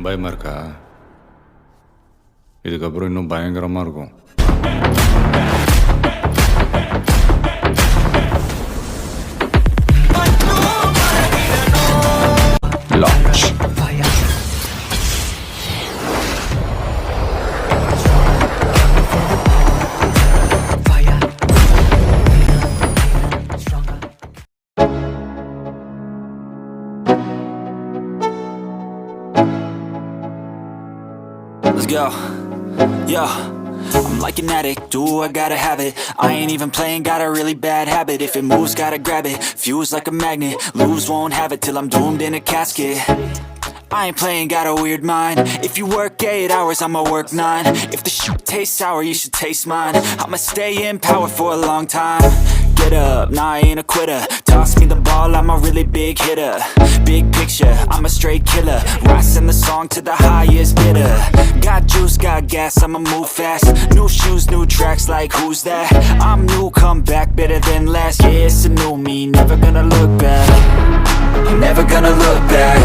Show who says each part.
Speaker 1: பயமா இருக்கா? இதுக்கப்புறம் இன்னும் பயங்கரமா இருக்கும். Launch.
Speaker 2: Let's go. Yo, I'm like an addict, do I gotta have it. I ain't even playing, got a really bad habit. If it moves, gotta grab it, fuse like a magnet. Lose, won't have it till I'm doomed in a casket. I ain't playing, got a weird mind. If you work 8 hours, I'ma work 9. If the shit tastes sour, you should taste mine. I'ma stay in power for a long time. Get up, nah I ain't a quitter. Toss me the ball, I'm a really big hitter. Big picture, I'm a straight killer. Rising the song to the highest bidder. Got juice, got gas, I'ma move fast. New shoes, new tracks, like who's that? I'm new, come back, better than last. Yeah, it's a new me, never gonna look back. Never gonna look back.